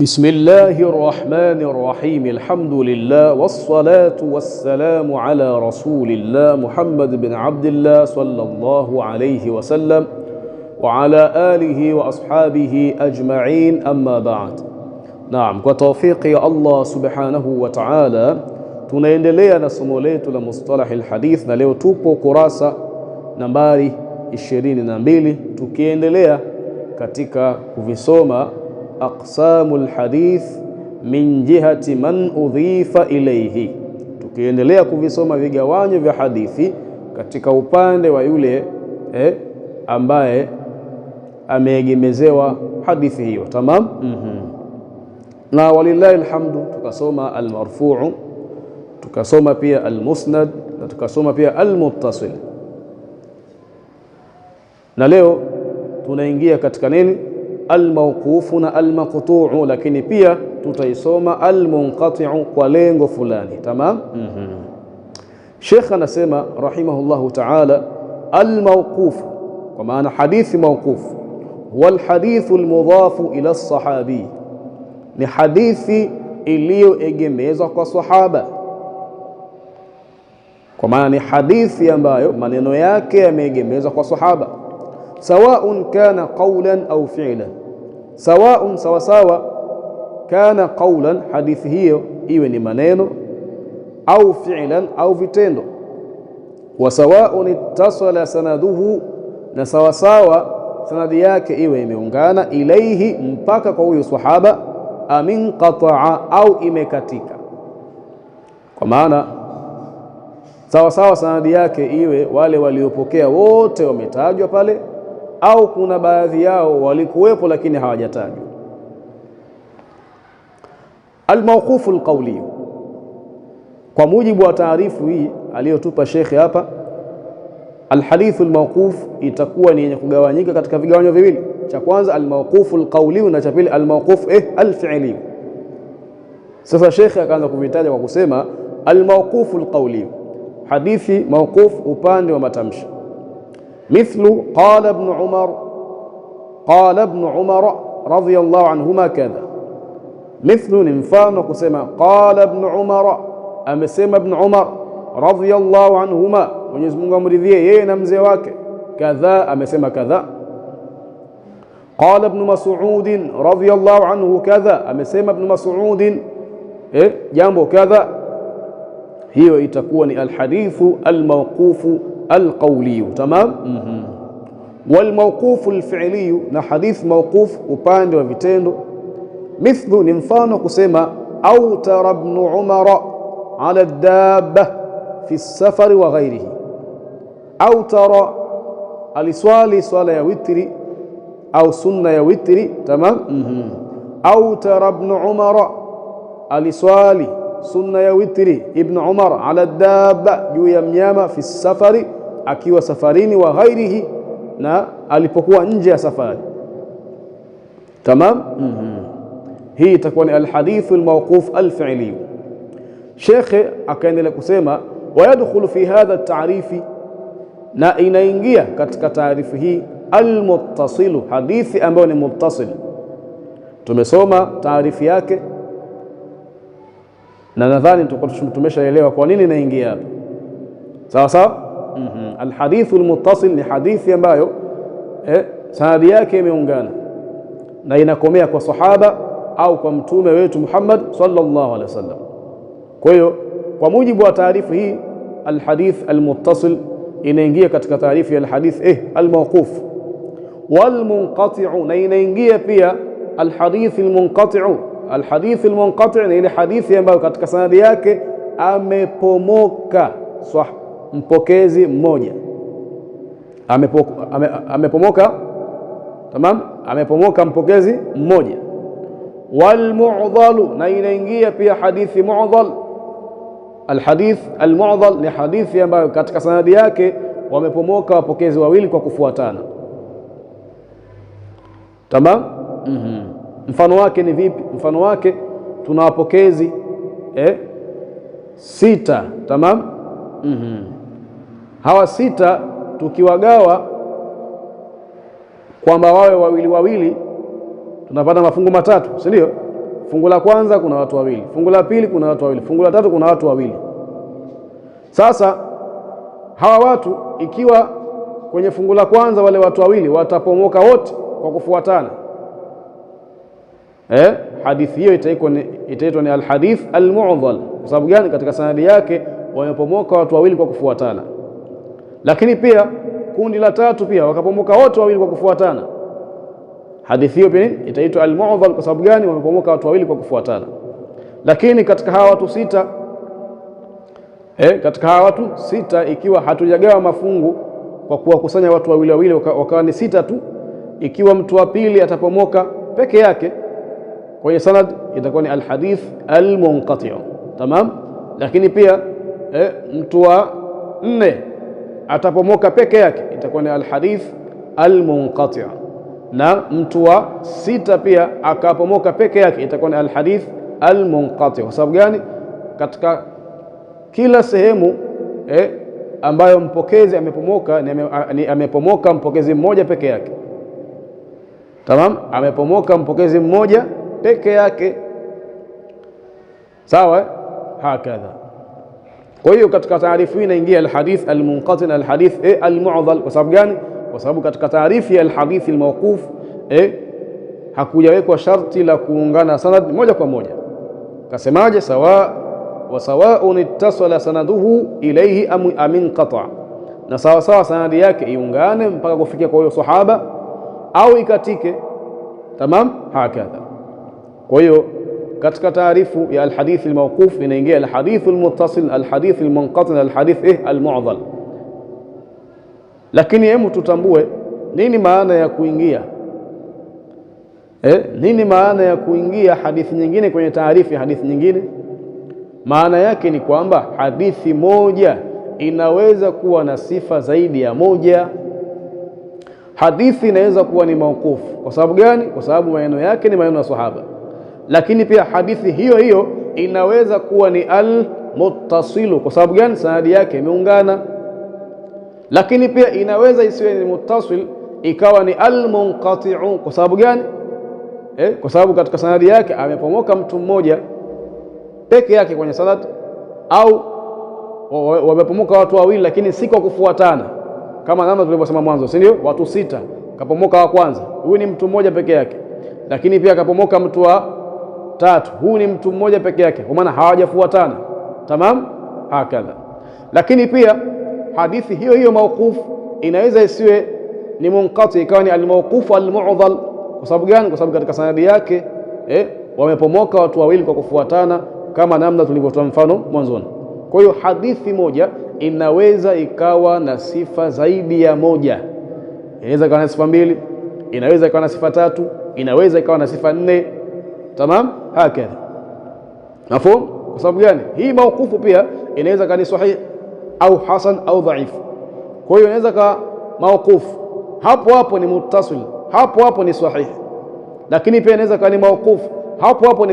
بسم الله الرحمن الرحيم الحمد لله والصلاة والسلام على رسول الله محمد بن عبد الله صلى الله عليه وسلم وعلى آله وأصحابه أجمعين أما بعد. Naam, kwa tawfiki ya Allah subhanahu wa ta'ala tunaendelea na somo letu la mustalahil hadith, na leo tupo kurasa nambari 22 tukiendelea katika kuvisoma aqsamul hadith min jihati man udhifa ilayhi, tukiendelea kuvisoma vigawanyo vya hadithi katika upande wa yule ambaye ameegemezewa hadithi hiyo. Tamam. Na walillahi alhamdu tukasoma almarfu'u, tukasoma pia almusnad, na tukasoma pia almuttasil, na leo tunaingia katika nini? Almawqufu na almaqtu'u, lakini pia tutaisoma almunqati'u kwa lengo fulani. Tamam. Sheikh anasema rahimahullahu ta'ala, almawqufu kwa maana hadithi mawqufu huwa alhadithu almudhafu ila as-sahabi, ni hadithi iliyoegemezwa kwa sahaba, kwa maana ni hadithi ambayo maneno yake yameegemezwa kwa sahaba. Sawaun kana qawlan au fi'lan, sawaun sawasawa, kana qawlan, hadithi hiyo iwe ni maneno, au fi'lan au vitendo, wa sawaun ittasala sanaduhu, na sawasawa sanadi yake iwe imeungana, ilaihi, mpaka kwa huyo sahaba, amin qata'a, au imekatika, kwa maana sawasawa sanadi yake iwe wale waliopokea wote wametajwa pale, au kuna baadhi yao walikuwepo lakini hawajatajwa. Almawqufu alqawli, kwa mujibu wa taarifu hii aliyotupa shekhe hapa, alhadithu almawquf itakuwa ni yenye kugawanyika katika vigawanyo viwili. Cha kwanza almawqufu alqawli, na cha pili almawquf alfi'li. Sasa shekhe akaanza kuvitaja kwa kusema almawqufu alqawli, hadithi mawquf upande wa matamshi. Mithlu qala ibn Umar radhiyallahu anhuma kadha. Mithlu ni mfano kusema qala ibn Umar, amesema ibn Umar radhiyallahu anhuma, Mwenyezi Mungu amridhie yeye na mzee wake, kadha, amesema kadha. Qala ibn Mas'ud radhiyallahu anhu kadha, amesema ibn Mas'ud jambo kadha. Hiyo itakuwa ni alhadithu almawqufu alqawli. Tamam. Walmawqufu alfi'li, na hadith mawquf upande wa vitendo. Mithlu ni mfano kusema awtara ibn Umar ala dabba fi safari wa ghairihi. Awtara, aliswali swala ya witri au sunna ya witri. Tamam. Awtara ibn Umar, aliswali sunna ya witri ibn Umar ala dabba, juu ya mnyama, fi safari, akiwa safarini, wa ghairihi, na alipokuwa nje ya safari. Tamam. Hii itakuwa ni alhadithu almawquf alfi'li. Shekhe akaendelea kusema wayadkhulu fi hadha at-ta'rifi, na inaingia katika taarifu hii almuttasilu, hadithi ambayo ni muttasil. Tumesoma taarifu yake na nadhani tumeshaelewa kwa nini inaingia hapa. Sawa sawa. Alhadithu almuttasil ni hadithi ambayo sanadi yake imeungana na inakomea kwa sahaba au kwa mtume wetu Muhammad sallallahu alaihi wasallam. Kwa hiyo kwa mujibu wa taarifu hii alhadith almuttasil inaingia katika taarifu ya alhadith almawquf. Walmunqati'u, na inaingia pia alhadith almunqati'u. Alhadith almunqati' ni ile hadithi ambayo katika sanadi yake amepomoka mpokezi mmoja, amepomoka. Tamam, amepomoka mpokezi mmoja. Walmu'dhalu, na inaingia pia hadithi mu'dhal. Alhadith almu'dhal ni hadithi ambayo katika sanadi yake wamepomoka wapokezi wawili kwa kufuatana. Tamam. Mfano wake ni vipi? Mfano wake tuna wapokezi 6. Tamam. Hawa 6 tukiwagawa kwamba wawe wawili wawili, tunapata mafungu matatu, si ndio? fungu la kwanza kuna watu wawili, fungu la pili kuna watu wawili, fungu la tatu kuna watu wawili. Sasa hawa watu ikiwa kwenye fungu la kwanza wale watu wawili watapomoka wote kwa kufuatana, hadithi hiyo itaitwa ni alhadith almu'dhal. Kwa sababu gani? Katika sanadi yake wamepomoka watu wawili kwa kufuatana. Lakini pia kundi la tatu pia wakapomoka wote wawili kwa kufuatana, hadithi hiyo pia itaitwa almu'dhal. Kwa sababu gani? Wamepomoka watu wawili kwa kufuatana. Lakini katika hawa watu sita, katika hawa watu sita, ikiwa hatujagawa mafungu kwa kuwakusanya watu wawili wawili wakawa ni sita tu, ikiwa mtu wa pili atapomoka peke yake kwenye sanad itakuwa ni alhadith almunqati'. Tamam. Lakini pia mtu wa nne atapomoka peke yake itakuwa ni alhadith almunqati', na mtu wa sita pia akapomoka peke yake itakuwa ni alhadith almunqati'. Kwa sababu gani? Katika kila sehemu ambayo mpokezi amepomoka ni amepomoka mpokezi mmoja peke yake. Tamam, amepomoka mpokezi mmoja peke yake. Sawa, hakadha. Kwa hiyo katika taarifu hii inaingia alhadith almunqati' na alhadith almu'dhal. Kwa sababu gani? Kwa sababu katika taarifu ya alhadith almawquf hakujawekwa sharti la kuungana sanad moja kwa moja. Kasemaje? sawa'un ittasala sanaduhu ilayhi am inqata', na sawa sawa sanadi yake iungane mpaka kufikia kwa huyo sahaba au ikatike. Tamam, hakadha. Kwa hiyo katika taarifu ya alhadith almawquf inaingia alhadith almuttasil, alhadith almunqati', alhadith almu'dhal. Lakini hebu tutambue nini maana ya kuingia nini maana ya kuingia hadithi nyingine kwenye taarifu ya hadithi nyingine. Maana yake ni kwamba hadithi moja inaweza kuwa na sifa zaidi ya moja. Hadithi inaweza kuwa ni mauqufu. Kwa sababu gani? Kwa sababu maneno yake ni maneno ya sahaba. Lakini pia hadithi hiyo hiyo inaweza kuwa ni al-muttasilu. Kwa sababu gani? Sanadi yake imeungana. Lakini pia inaweza isiwe ni muttasil ikawa ni al-munqati'u. Kwa sababu gani? Kwa sababu katika sanadi yake amepomoka mtu mmoja peke yake kwenye sanad, au wamepomoka watu wawili lakini si kwa kufuatana, kama namna tulivyosema mwanzo, si ndio? Watu sita, kapomoka wa kwanza, huyu ni mtu mmoja peke yake. Lakini pia kapomoka mtu wa tatu, huyu ni mtu mmoja peke yake, kwa maana hawajafuatana. Tamam, hakadha. Lakini pia hadithi hiyo hiyo mawquf inaweza isiwe ni munqati, ikawa ni al-mawquf al-mu'dhal. Kwa sababu gani? Kwa sababu katika sanadi yake wamepomoka watu wawili kwa kufuatana, kama namna tulivyotoa mfano mwanzoni. Kwa hiyo hadithi moja inaweza ikawa na sifa zaidi ya moja. Inaweza ikawa na sifa mbili, inaweza ikawa na sifa tatu, inaweza ikawa na sifa nne. Tamam, hakadha. Mafhum? Kwa sababu gani? Hii mauqufu pia inaweza kuwa ni sahih au hasan au dhaif. Kwa hiyo inaweza kuwa mauqufu hapo hapo ni muttasil, hapo hapo ni sahih. Lakini pia inaweza kuwa ni mauqufu hapo hapo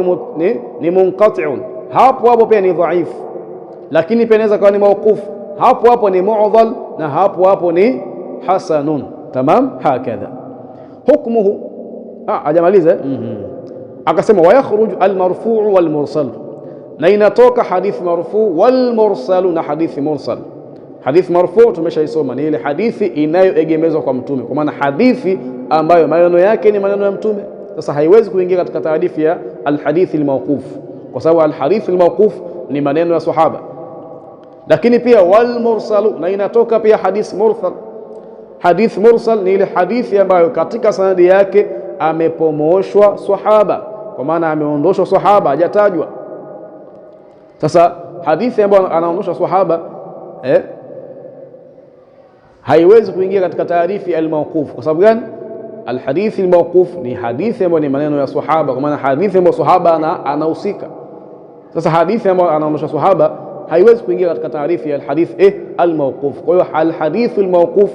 ni munqati'un, hapo hapo pia ni dhaif. Lakini pia inaweza kuwa ni mauqufu hapo hapo ni mu'dhal, na hapo hapo ni hasanun. Tamam, hakadha. Hukmuhu ajamaliza akasema wayakhruju almarfu'u walmursal, na inatoka hadithi marfu' walmursalu na hadithi mursal. Hadithi marfu' tumeshaisoma, ni ile hadithi inayoegemezwa kwa mtume, kwa maana hadithi ambayo maneno yake ni maneno ya mtume. Sasa haiwezi kuingia katika taarifu ya alhadithi almawquf, kwa sababu alhadithi almawquf ni maneno ya sahaba. Lakini pia walmursalu, na inatoka pia hadithi mursal. Hadithi mursal ni ile hadithi ambayo katika sanadi yake amepomoshwa sahaba, kwa maana ameondoshwa sahaba, hajatajwa. Sasa hadithi ambayo anaondosha sahaba haiwezi kuingia katika taarifu ya al-mawquf. Kwa sababu gani? Al-hadithi al-mawquf ni hadithi ambayo ni maneno ya sahaba, kwa maana hadithi ambayo sahaba anahusika. Sasa hadithi ambayo anaondosha sahaba haiwezi kuingia katika taarifu ya al-hadith al-mawquf. Kwa hiyo al-hadith al-mawquf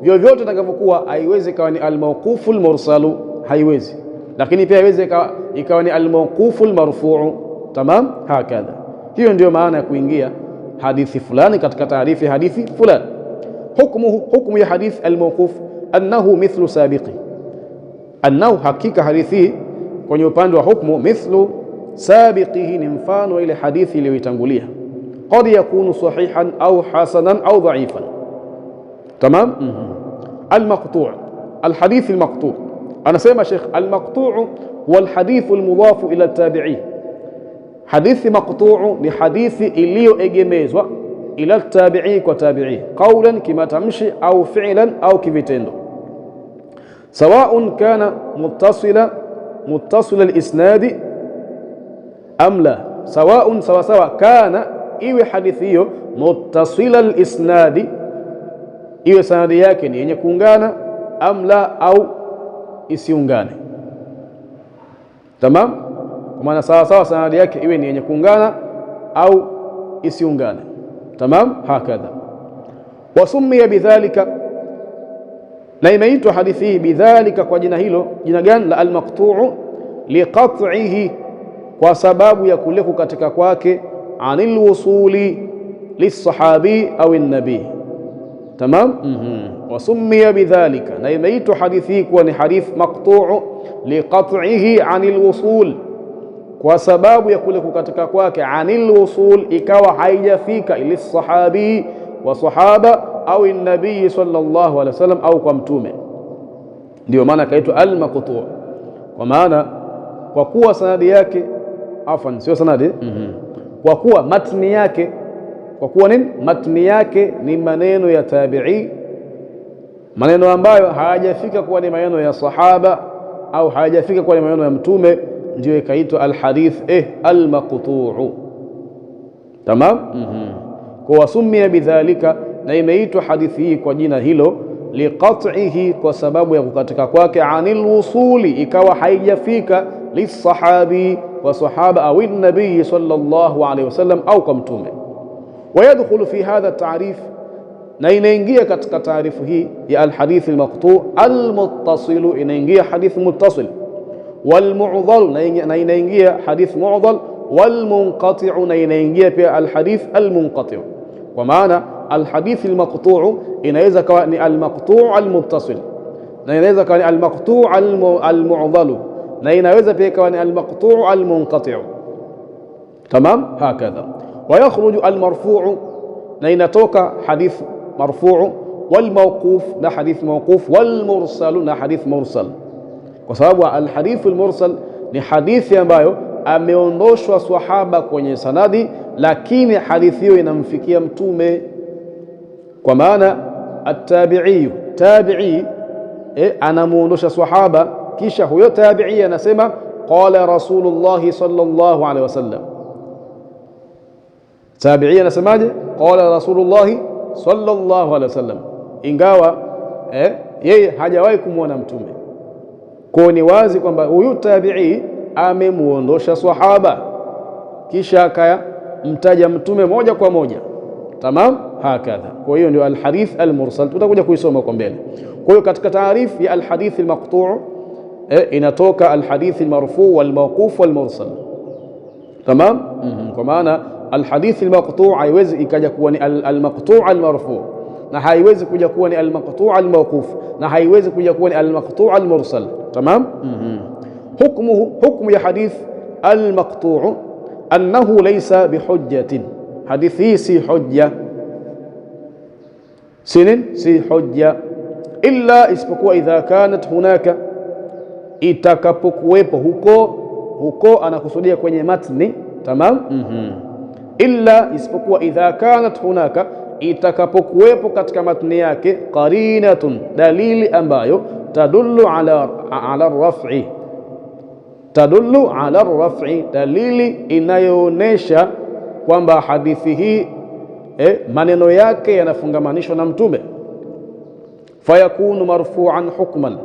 vyovyote itakavyokuwa haiwezi ikawa ni al-mawquf al-mursalu, haiwezi. Lakini pia haiwezi ikawa ni al-mawquf al-marfu'u. Tamam, hakadha. Hiyo ndio maana ya kuingia hadithi fulani katika taarifu ya hadithi fulani. Hukmu ya hadith al-mawquf annahu mithlu sabiqi, annahu hakika hadithi kwenye upande wa hukmu mithlu sabiqihi ni mfano ile hadithi iliyotangulia. Qad yakunu sahihan au hasanan au dha'ifan. Tamam. Al-maqtu' al-hadith al-maqtu' anasema Sheikh, al-maqtu' wal hadith al-mudhaf ila at-tabi'i. Hadithi maqtu' ni hadithi iliyoegemezwa ila at-tabi'i kwa tabi'i, qawlan kimatamshi au fi'lan au kivitendo. Sawa'un kana muttasila al-isnadi am la, sawa'un sawa kana, iwe hadithi hiyo muttasila al-isnadi, iwe sanadi yake ni yenye kuungana, am la, au isiungane. Tamam. Kwa maana sawa sanadi yake iwe ni yenye kuungana au isiungane. Tamam. Hakadha. Wasummiya bidhalika, na imeitwa hadithi hii bidhalika kwa jina hilo. Jina gani? La al-maqtu' liqat'ihi, kwa sababu ya kule kukatika kwake, anil wusuli lisahabi au an-nabi. Tamam. Wasummiya bidhalika, na imeitwa hadithi hii kuwa ni hadith maqtu' liqat'ihi anil wusul, kwa sababu ya kule kukatika kwake, anil wusul, ikawa haijafika ili sahabi wa sahaba au an-nabii sallallahu alaihi wasallam au kwa mtume. Ndio maana kaitwa al-maqtu', kwa maana kwa kuwa sanadi yake sio sanadi, kwa kuwa matni yake, kwa kuwa nini? Matni yake ni maneno ya tabi'i, maneno ambayo hayajafika kuwa ni maneno ya sahaba au hayajafika kuwa ni maneno ya mtume, ndio ikaitwa al-hadith al-maqtu'. Tamam. Kwa wasumia bidhalika, na imeitwa hadithi hii kwa jina hilo liqat'ihi, kwa sababu ya kukatika kwake, anil wusuli, ikawa haijafika lisahabi wa sahaba au an-nabii sallallahu alayhi wasallam au kwa mtume. Wayadkhulu fi hadha at-ta'rif, na inaingia katika taarifu hii ya al-hadith al-maqtu' al-muttasil, inaingia hadith muttasil, wal mu'dhal, na inaingia hadith mu'dhal, wal munqati', na inaingia pia al-hadith al-munqati'. Kwa maana al-hadith al-maqtu' inaweza kuwa ni al-maqtu' al-muttasil, na inaweza kuwa ni al-maqtu' al-mu'dhal, na inaweza pia kuwa ni al-maqtu' al-munqati'. Tamam. Hakadha. Wayakhruju al-marfu', na inatoka hadith marfu', wal mawquf, na hadith mawquf, wal mursal, na hadith mursal, kwa sababu al-hadith al-mursal ni hadithi ambayo ameondoshwa sahaba kwenye sanadi, lakini hadithi hiyo inamfikia mtume. Kwa maana tabi'i anamuondosha sahaba, kisha huyo tabi'i anasema qala Rasulullah sallallahu alaihi wasallam. Tabi'i anasemaje? Qala Rasulullah sallallahu alaihi wasallam, ingawa yeye hajawahi kumwona mtume. Kwa ni wazi kwamba huyu tabi'i amemuondosha sahaba, kisha akamtaja mtume moja kwa moja. Tamam. Hakadha. Kwa hiyo ndio al-hadith al-mursal, tutakuja kuisoma kwa mbele. Kwa hiyo katika taarifu ya al-hadith al-maqtu' inatoka al-hadith al-marfu' wal-mawquf wal-mursal. Tamam. Kwa maana al-hadith al-maqtu' haiwezi ikaja kuwa ni al-maqtu' al-marfu', na haiwezi kuja kuwa ni al-maqtu' al-mawquf, na haiwezi kuja kuwa ni al-maqtu' al-mursal. Tamam. Hukmu ya hadith al-maqtu' annahu laysa bihujjatin, hadithi si hujja, si hujja, illa isipokuwa idha kanat hunaka, itakapokuwepo huko anakusudia kwenye matni. Tamam. Illa isipokuwa idha kanat hunaka, itakapokuwepo katika matni yake, qarinatun, dalili ambayo tadullu ala raf'i, tadullu ala raf'i, dalili inayoonesha kwamba hadithi hii maneno yake yanafungamanishwa na mtume. Fayakunu marfu'an hukman,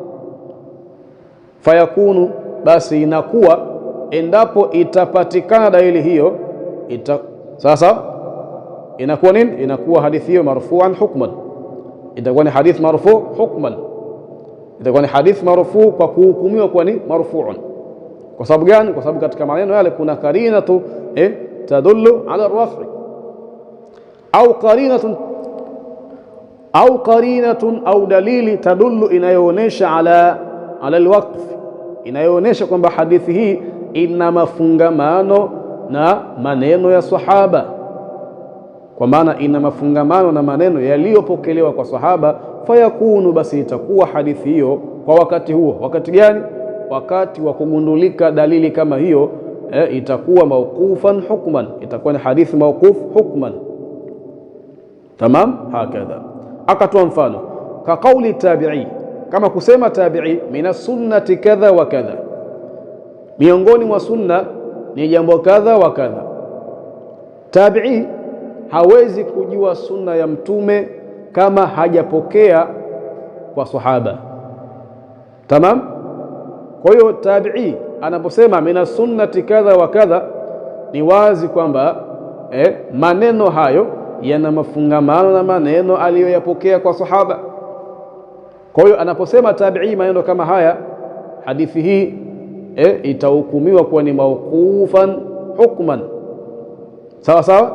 fayakunu, basi inakuwa, endapo itapatikana dalili hiyo, sasa inakuwa nini? Inakuwa hadithi hiyo marfu'an hukman, itakuwa ni hadith marfu' hukman, itakuwa ni hadith marfu' kwa kuhukumiwa kuwa ni marfu'un. Kwa sababu gani? Kwa sababu katika maneno yale kuna qarinatu tadullu ala ar-raf'i, au qarinatun au dalili tadullu, inayoonesha ala al-waqf, inayoonesha kwamba hadithi hii ina mafungamano na maneno ya sahaba, kwa maana ina mafungamano na maneno yaliyopokelewa kwa sahaba, fayakunu, basi itakuwa hadithi hiyo kwa wakati huo. Wakati gani? Wakati wa kugundulika dalili kama hiyo, itakuwa mawqufan hukman, itakuwa ni hadithi mawquf hukman. Tamam, hakadha. Akatoa mfano ka kauli tabi'i, kama kusema tabi'i, mina sunnati kadha wa kadha, miongoni mwa sunna ni jambo kadha wa kadha. Tabi'i hawezi kujua sunna ya mtume kama hajapokea kwa sahaba. Tamam. Kwa hiyo tabi'i anaposema mina sunnati kadha wa kadha, ni wazi kwamba maneno hayo yana mafungamano na maneno aliyoyapokea kwa sahaba. Kwa hiyo anaposema tabi'i maneno kama haya, hadithi hii itahukumiwa kuwa ni mawqufan hukman, sawa sawa.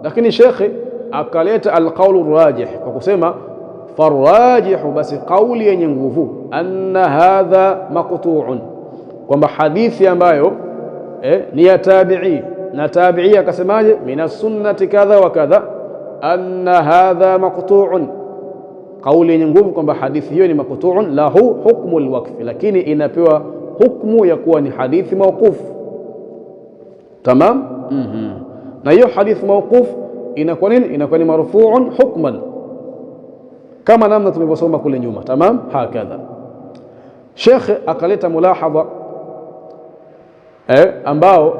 Lakini shekhe akaleta alqaulu rajih kwa kusema farrajihu, basi kauli yenye nguvu, anna hadha maqtu'un, kwamba hadithi ambayo ni ya tabi'i, na tabi'i akasemaje, mina sunnati kadha wa kadha, anna hadha maqtu'un, kauli yenye nguvu kwamba hadithi hiyo ni maqtu'un, lahu hukmu alwaqf, lakini inapewa hukmu ya kuwa ni hadithi mawquf. Tamam. Na hiyo hadithi mawquf inakuwa nini? Inakuwa ni marfu'un hukman, kama namna tulivyosoma kule nyuma. Tamam, hakadha. Sheikh akaleta mulahadha ambao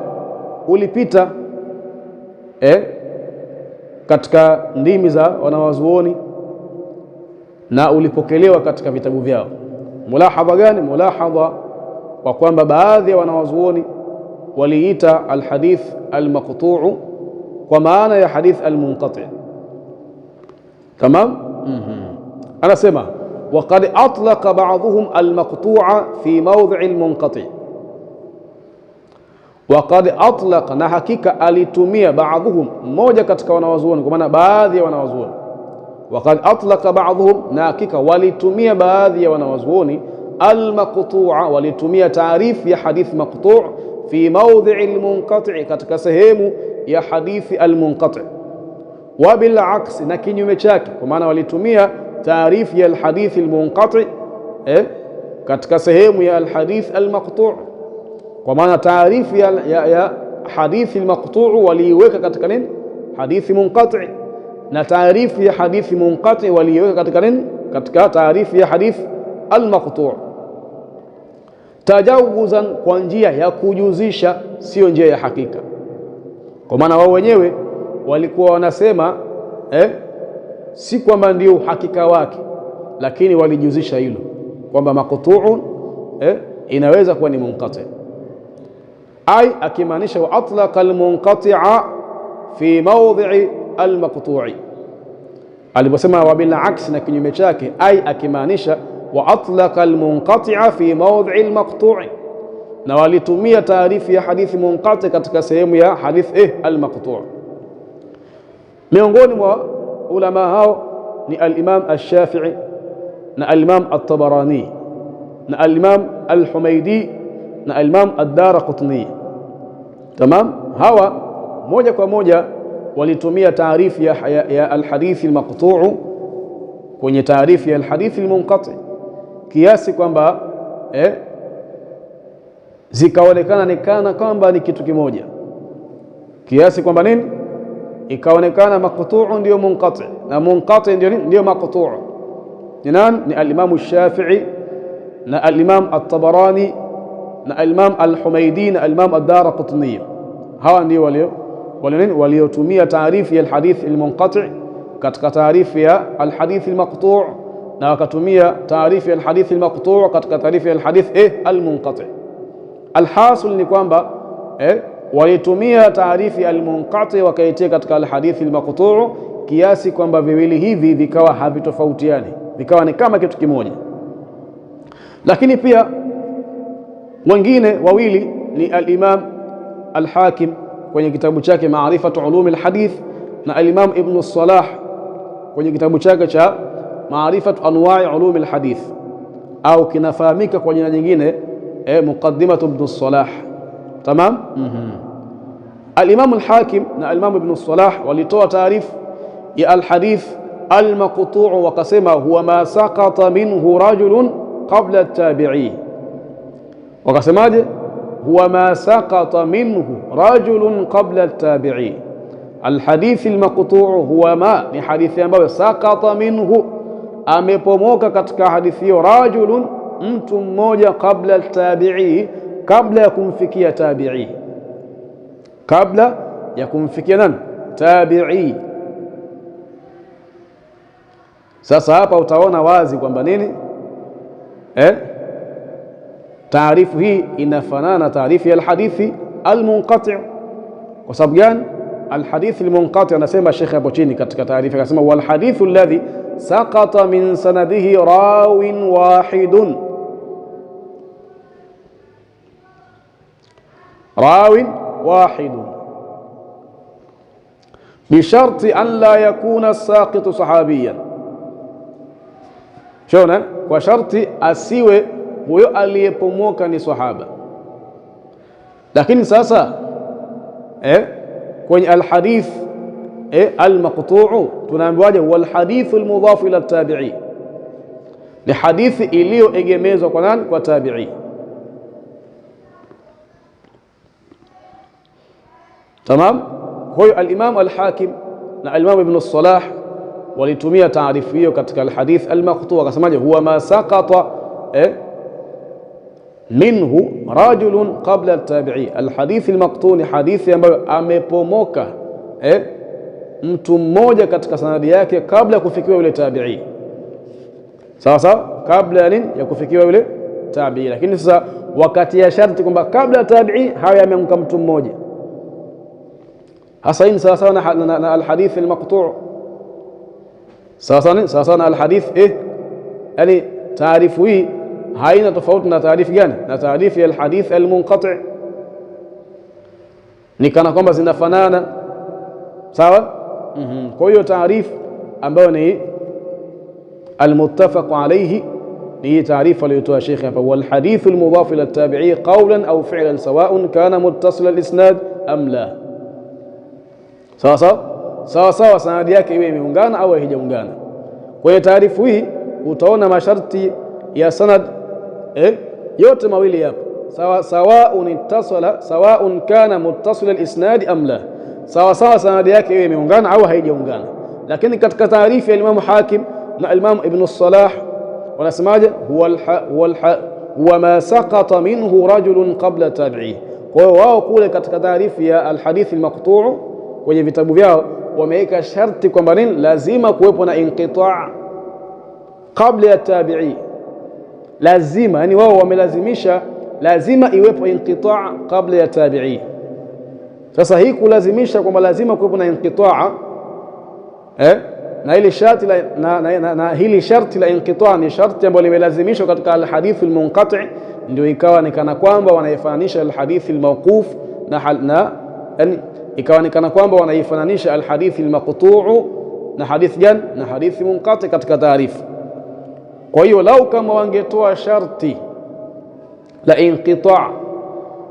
ulipita katika ndimi za wanawazuoni na ulipokelewa katika vitabu vyao. Mulahadha gani? Mulahadha wa kwamba baadhi ya wanawazuoni waliita alhadith almaqtu'u kwa maana ya hadith almunqati'. Tamam. Anasema waqad atlaqa ba'dhum almaqtu'a fi mawdhi' almunqati', waqad atlaqa, na hakika alitumia, ba'dhum, mmoja katika wanawazuoni, kwa maana baadhi ya wanawazuoni. Waqad atlaqa ba'dhum, na hakika walitumia baadhi ya wanawazuoni, almaqtu'a, walitumia taarifu ya hadith maqtu' fi mawdhi' almunqati', katika sehemu ya hadithi almunqati'. Wa bil aks, na kinyume chake, kwa maana walitumia taarifu ya alhadithi almunqati' katika sehemu ya alhadith almaqtu', kwa maana taarifu ya hadithi almaqtu' waliiweka katika nini? Hadithi munqati', na taarifu ya hadithi munqati' waliiweka katika nini? Katika taarifu ya hadithi almaqtu'. Tajawuzan, kwa njia ya kujuzisha, sio njia ya hakika, kwa maana wao wenyewe walikuwa wanasema si kwamba ndio uhakika wake, lakini walijuzisha hilo kwamba maqtu'un inaweza kuwa ni munqati'. Ai akimaanisha wa atlaqa almunqati'a fi mawdhi'i almaqtu'i, aliposema wa bil aks, na kinyume chake, ai akimaanisha wa atlaqa almunqati'a fi mawdhi'i almaqtu'i, na walitumia taarifu ya hadithi munqati' katika sehemu ya hadith almaqtu'. Miongoni mwa ulama hao ni al-Imam al-Shafi'i na al-Imam at-Tabarani na al-Imam al-Humaydi na al-Imam ad-Daraqutni. Tamam. Hawa moja kwa moja walitumia taarifu ya al-hadithi al-maqtu' kwenye taarifu ya al-hadithi al-munqati', kiasi kwamba zikaonekana ni kana kwamba ni kitu kimoja, kiasi kwamba nini, ikaonekana maqtu'u ndio munqati' na munqati' ndio maqtu'u. Ni nani? Ni al-Imam al-Shafi'i na al-Imam at-Tabarani na al-Imam al-Humaydi na al-Imam ad-Daraqutni. Hawa ndio waliotumia taarifu ya al-hadith al-munqati' katika taarifu ya al-hadith al-maqtu' na wakatumia taarifu ya al-hadith al-maqtu' katika taarifu ya al-hadith al-munqati'. Alhasil ni kwamba walitumia taarifu ya al-munqati' wakaitia katika al-hadith al-maqtu' kiasi kwamba viwili hivi vikawa havitofautiani, vikawa ni kama kitu kimoja. Lakini pia wengine wawili ni al-Imam al-Hakim kwenye kitabu chake Ma'rifatu Ulum al-Hadith na al-Imam Ibn Salah kwenye kitabu chake cha Ma'rifatu Anwa'i Ulum al-Hadith, au kinafahamika kwa jina jingine Muqaddimatu Ibn Salah. Tamam. Al-Imam al-Hakim na al-Imam Ibn Salah walitoa taarifu ya al-hadith al-maqtu' wakasema huwa ma saqata minhu rajulun qabla at-tabi'i. Wakasemaje? huwa ma saqata minhu rajulun qabla at-tabi'i. Al-hadith al-maqtu' huwa ma ni hadithi ambayo saqata minhu, amepomoka katika hadithi hiyo, rajulun, mtu mmoja, qabla at-tabi'i, kabla ya kumfikia tabi'i, kabla ya kumfikia nani? Tabi'i. Sasa hapa utaona wazi kwamba nini, taarifu hii inafanana na taarifu ya alhadithi almunqati'. Kwa sababu gani? Alhadithi almunqati' anasema Sheikh hapo chini katika taarifa, akasema wal hadithu alladhi saqata min sanadihi rawin wahidun, rawin wahidun bisharti an la yakuna saqitu sahabiyan. Shona, kwa sharti asiwe huyo aliyepomoka ni sahaba. Lakini sasa kwenye alhadith almaqtu' tunaambiwaje? wal hadithu almudhaf ila tabi'i, ni hadithi iliyoegemezwa kwa nani? Kwa tabi'i. Tamam. Kwa hiyo al-Imam al-Hakim na al-Imam Ibn Salah walitumia taarifu hiyo katika alhadith almaqtu', wakasemaje? huwa ma saqata minhu rajulun qabla at-tabi'i. Alhadith almaqtu' ni hadithi ambayo amepomoka mtu mmoja katika sanadi yake kabla ya kufikiwa yule tabi'i. Sawa sawa, kabla ya nini? Ya kufikiwa yule tabi'i. Lakini sasa wakati ya sharti kwamba kabla ya tabi'i hayo yameamka mtu mmoja, hasa hii sawa sawa na alhadith almaqtu', sawa sawa na alhadith yani taarifu hii haina tofauti na taarifu gani? Na taarifu ya alhadith almunqati', ni kana kwamba zinafanana. Sawa. Kwa hiyo taarifu ambayo ni almuttafaq alayhi ni taarifu aliyotoa Sheikh hapa, wal hadith almudhaf ila at-tabi'i qawlan aw fi'lan sawa'un kana muttasila al-isnad am la. Sawa sawa, sanadi yake iwe imeungana au haijaungana. Kwa hiyo taarifu hii utaona masharti ya sanad yote mawili hapo, sawa'un ittasala, sawa'un kana muttasila al-isnad am la. Sawa sanadi yake iwe imeungana au haijaungana. Lakini katika taarifu ya Imam Hakim na Imam Ibn Salah wanasemaje? huwa ma saqata minhu rajulun qabla tabi'i. Kwa hiyo wao kule katika taarifu ya alhadith almaqtu' kwenye vitabu vyao wameweka sharti kwamba nini? Lazima kuwepo na inqita' kabla ya tabi'i. Lazima, yani wao wamelazimisha lazima iwepo inqita' kabla ya tabi'i. Sasa hii kulazimisha kwamba lazima kuwepo na inqita' na hili sharti na hili sharti la inqita' ni sharti ambalo limelazimishwa katika alhadith almunqati', ndio ikawa ni kana kwamba wanaifananisha alhadith almawquf na yani ikawa ni kana kwamba wanaifananisha alhadith almaqtu' na hadith gani? Na hadithi munqati katika taarifu. Kwa hiyo lau kama wangetoa sharti la inqita'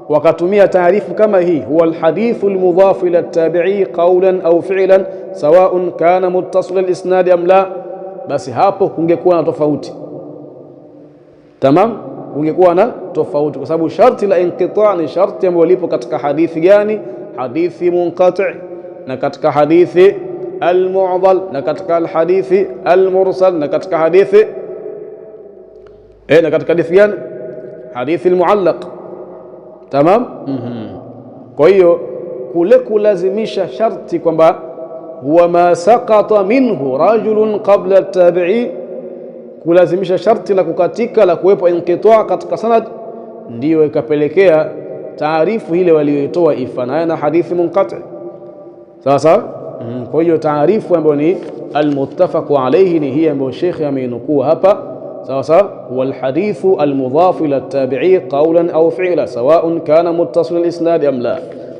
wakatumia taarifu kama hii, huwa alhadithu almudhaf ila at-tabi'i qawlan aw fi'lan sawa'un kana muttasila al-isnad am la, basi hapo kungekuwa na tofauti. Tamam, kungekuwa na tofauti, kwa sababu sharti la inqita' ni sharti ambalo lipo katika hadithi gani? Hadithi munqati', na katika hadithi al-mu'dhal, na katika al-hadithi al-mursal, na katika hadithi na katika hadithi gani? Hadithi al-mu'allaq. Tamam. Kwa hiyo kule kulazimisha sharti kwamba huwa ma saqata minhu rajulun qabla at-tabi'i, kulazimisha sharti la kukatika la kuwepo inqita' katika sanad, ndiyo ikapelekea taarifu ile walioitoa ifanane na hadithi munqati'. Sawa. Kwa hiyo taarifu ambayo ni almuttafaq alayhi ni hii ambayo Sheikh ameinukuu hapa. sawa wal hadithu al mudhaf ila at-tabi'i qawlan aw fi'lan sawa'un kana muttasil al-isnad am la.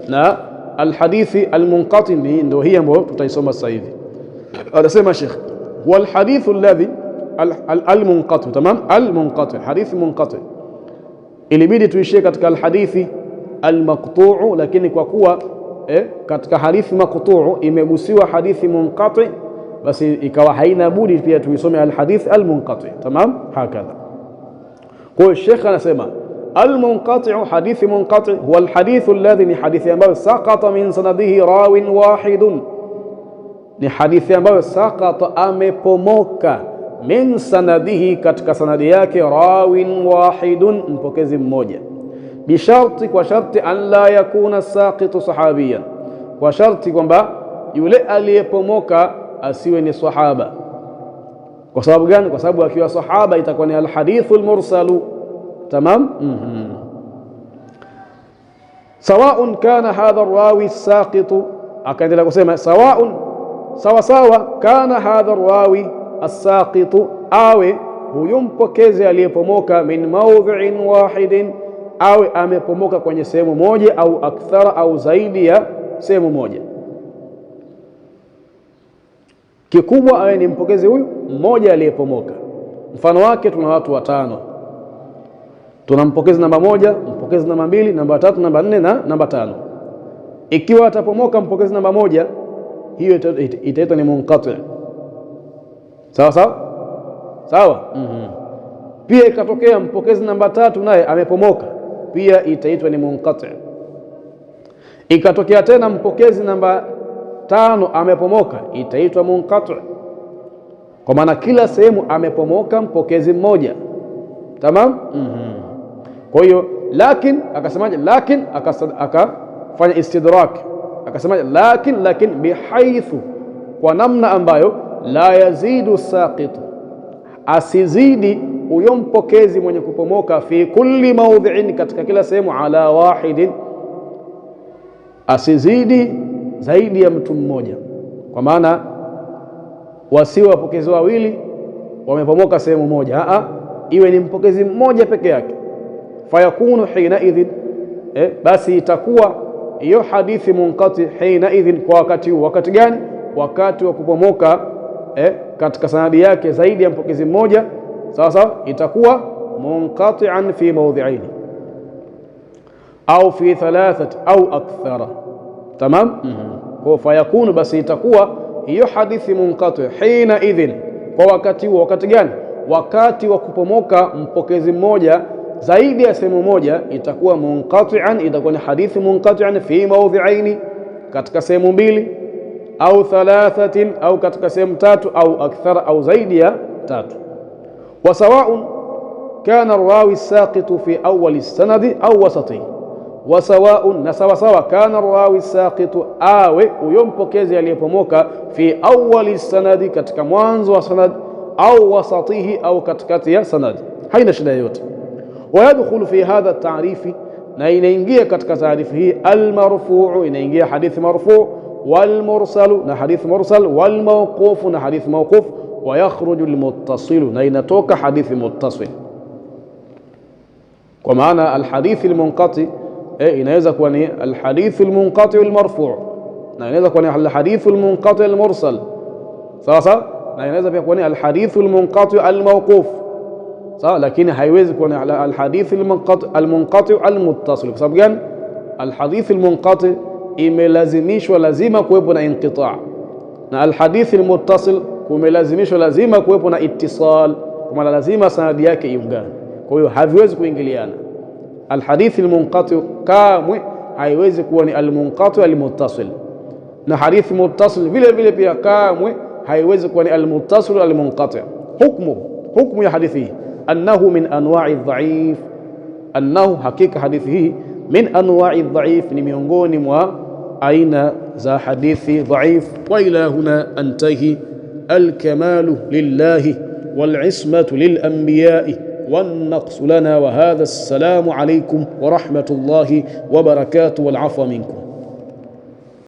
Na al hadithi al munqati ndio hii ambayo tutaisoma sasa hivi. Anasema Sheikh wal hadithu alladhi al munqati, tamam, al munqati, hadithi munqati, ilibidi tuishie katika al hadithi al-maqtu'u, lakini kwa kuwa katika hadithi maqtu'u imegusiwa hadithi munqati, basi ikawa haina budi pia tuisome al-hadith al-munqati. Tamam, hakadha. Kwa Sheikh anasema al-munqati'u, hadithi munqati huwa al-hadithu alladhi, ni hadithi ambayo saqata min sanadihi rawin wahidun, ni hadithi ambayo saqata, amepomoka, min sanadihi, katika sanadi yake, rawin wahidun, mpokezi mmoja, bisharti, kwa sharti, an la yakuna saqitu sahabiyan, kwa sharti kwamba yule aliyepomoka asiwe ni sahaba. Kwa sababu gani? Kwa sababu akiwa sahaba itakuwa ni alhadithu almursalu. Tamam. Sawaun kana hadha arrawi saqitu, akaendelea kusema sawaun, sawa sawa, kana hadha arrawi as-saqitu, awe huyu mpokezi aliyepomoka, min mawdhi'in wahidin, awe amepomoka kwenye sehemu moja, au akthara, au zaidi ya sehemu moja. Kikubwa awe ni mpokezi huyu mmoja aliyepomoka. Mfano wake, tuna watu watano, tuna mpokezi namba 1, mpokezi namba 2, namba 3, namba 4 na namba 5. Ikiwa atapomoka mpokezi namba 1, hiyo itaitwa ni munqati'. Sawa sawa sawa. Pia ikatokea mpokezi namba 3 naye amepomoka, pia itaitwa ni munqati'. Ikatokea tena mpokezi namba 5 amepomoka, itaitwa munqati', kwa maana kila sehemu amepomoka mpokezi mmoja. Tamam. Kwa hiyo lakin, akasemaje? Lakin, akafanya istidrak, akasemaje? Lakin bihaithu, kwa namna ambayo, la yazidu saqitu, asizidi huyo mpokezi mwenye kupomoka, fi kulli mawdhi'in, katika kila sehemu, ala wahidin, asizidi zaidi ya mtu mmoja, kwa maana wasiwe wapokezi wawili wamepomoka sehemu moja, iwe ni mpokezi mmoja peke yake. Fayakunu hina idhin, basi itakuwa hiyo hadithi munqati hina idhin, kwa wakati gani? Wakati wa kupomoka katika sanadi yake zaidi ya mpokezi mmoja. Sawa sawa, itakuwa munqati'an fi mawdhi'ain au fi thalathati au akthara. Tamam. Kwa fayakunu, basi itakuwa hiyo hadithi munqati hina idhin, kwa wakati huo. Wakati gani? Wakati wa kupomoka mpokezi mmoja zaidi ya sehemu moja, itakuwa munqati'an, itakuwa ni hadithi munqati'an fi mawdhi'aini, katika sehemu mbili, au thalathatin, au katika sehemu 3, au akthara, au zaidi ya 3. Wa sawa'un kana arrawi as-saqitu fi awwal as-sanadi au wasatihi, wa sawa'un, na sawa sawa, kana arrawi as-saqitu, awe huyo mpokezi aliyepomoka, fi awwal as-sanadi, katika mwanzo wa sanad, au wasatihi, au katikati ya sanad, haina shida yoyote. ويدخل في هذا التعريف، na inaingia katika taarifu hii, almarfu'u, inaingia hadithi marfu', walmursalu, na hadithi mursal, walmawqufu, na hadithi mawquf, wa yakhruju almuttasilu, na inatoka hadithi muttasil. Kwa maana alhadithi almunqati inaweza kuwa ni alhadithi almunqati almarfu', na inaweza kuwa ni alhadithi almunqati almursal. Sawa sawa, na inaweza pia kuwa ni alhadithi almunqati almawquf. Sawa, lakini haiwezi kuwa ni alhadithi almunqati almuttasil. Kwa sababu gani? Alhadithi almunqati imelazimishwa lazima kuwepo na inqita', na alhadithi almuttasil kumelazimishwa lazima kuwepo na ittisal, kwa maana lazima sanadi yake iungane. Kwa hiyo haviwezi kuingiliana. Alhadithi almunqati kamwe haiwezi kuwa ni almunqati almuttasil, na hadithi muttasil vile vile pia kamwe haiwezi kuwa ni almuttasil almunqati. Hukmu ya hadithi hii annahu min anwa'i dhaif, annahu, hakika hadithi hii, min anwa'i dhaif, ni miongoni mwa aina za hadithi dhaif. Wa ila huna antahi. Alkamalu lillahi walismatu lilanbiyai والنقص لنا. وهذا السلام عليكم ورحمة الله وبركاته والعفو منكم.